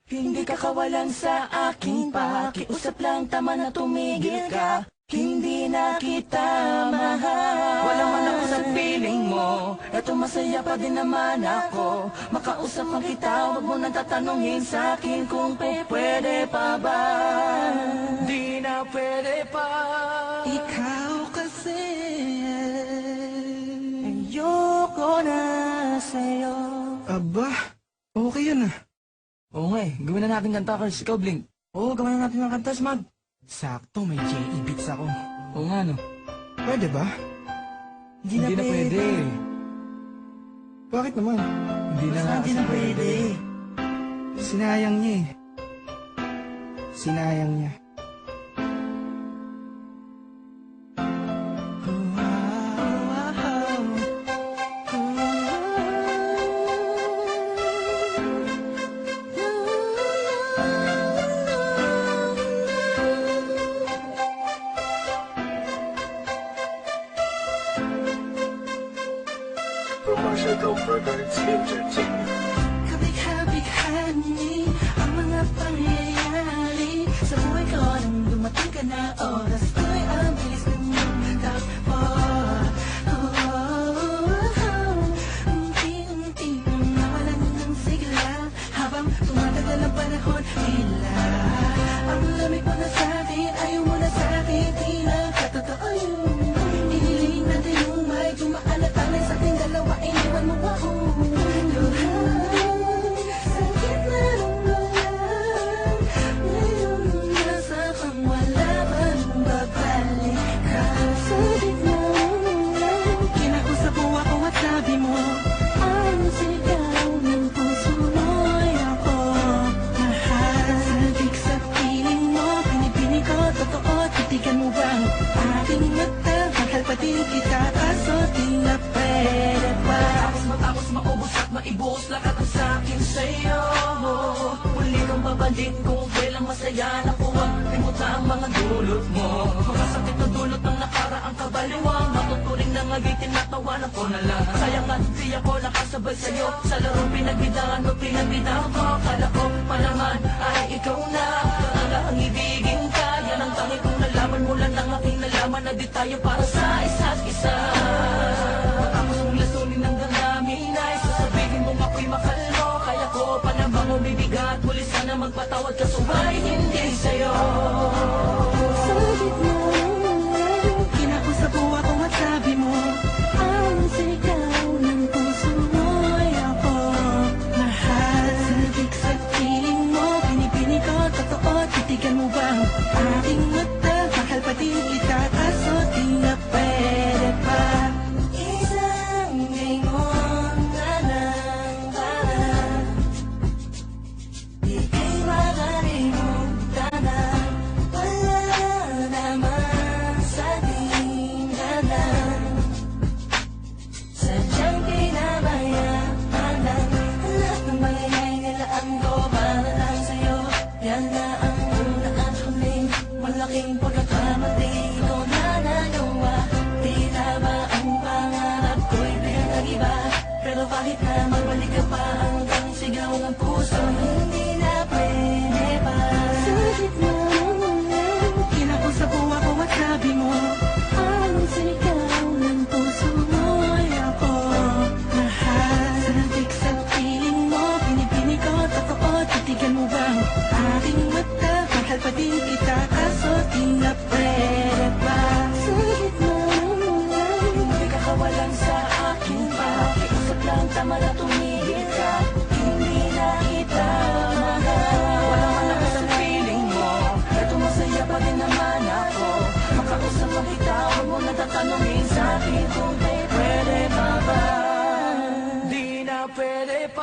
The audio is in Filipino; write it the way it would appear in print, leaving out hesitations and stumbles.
Hindi ka kawalan sa aking pakiusap lang, tama na tumigil ka. Hindi na kita mahal. Wala man ako sa feeling mo, eto masaya pa din naman ako. Makausap man kita, wag mo nang tatanungin sa akin kung pwede pa ba. Di na pwede pa. Ikaw kasi Ayoko na sa'yo. aba, okay yan ah. Oo nga eh, gawin na natin kanta, Kars. Ikaw, Blink. Oo, gawin na natin ng kanta, Smag. Sakto, may J.E. beats ako. Oo nga, no? Pwede ba? Hindi na pwede. Bakit naman? Hindi na nga kasi pwede. Sinayang niya eh. Sinayang niya. Kabig-habig-hani ang mga pangyayari sa buhay ko nang dumating ka na. Oras ko'y ang bilis ng takbo. Unti-unti nang nawalan ng sigla habang tumatagal ang panahon. Tila ang lamig mo na sa'kin, ayaw mo na sa'kin, di na katotoo yun. Iniling natin yung may dumaan at alay sa ating dalawa, iniwan mo ako. Sakit na ramdaman, ngayon nasa kang wala man babalik ka. Sabit na kinakusap mo ako at sabi mo, ang sigaw ng puso mo'y ako mahal. Sabik sa piling mo, pinipini ko, totoo, titigan mo bang aking mata? Mahal pa din kita, kaso di na pwede pa. Matapos maubos at maibuos lahat ang sa'kin sa'yo. Muli kang babalik kung kailang masaya. Nakuha, limuta ang mga dulot mo. Mga sakit na dulot ng nakaraang kabaliwang. Matuturing na nga'y tinatawanan ko na lang. Sayang at di ako nakasabay sa'yo. Sa laro pinagbidahan mo, pinagbidahan ko. Kala ko pa naman ay ikaw na. Ang ibigin ka, yan ang tangi kong nalaman. Mula ng aking nalaman na di tayo para sa isa't isa. Matapos mong lasunin ng damdamin ay sasabihin mong ako'y mahal mo. Kaya ko pa na bang umibigat, muli sana magpatawad ka, subalit hindi sa'yo. Sabit na kinakusap mo ako at sabi mo, ang sigaw ng puso mo'y ako mahal. Sabik sa piling mo, pinipini ko, totoo, titigan mo bang aking mata? Mahal pa din kita, kaso di na pwede pa. Isang lingon na lang para di kay makalimutan na wala naman sa tinggalan. Sadyang pinabayaan lang lahat ng bagay nilaan ko para lang sa'yo. Yan na ang una at huling malaking pagkakamali ko na nagawa. Tila ba ang pangarap ko'y pinag-iba? Pero bakit na magbalik ka pa hanggang sigaw ng puso? Hindi na pwede pa. Sakit na kinakusap mo ako at sabi mo, ang sigaw ng puso mo'y ako mahal. Sabik sa piling mo, pinipini ko, totoo, titigan mo bang aking mata? Mahal pa din kita, kaso di na pwede pa. Sakit na Hindi ka kawalan sa akin pakiusap lang, tama na tumigil ka. Hindi na kita mahal. Wala man ako sa feeling mo, eto masaya pa din naman ako. Makausap mo kita, huwag mo na tatanungin sa akin kung pwede pa ba. Di na pwede pa.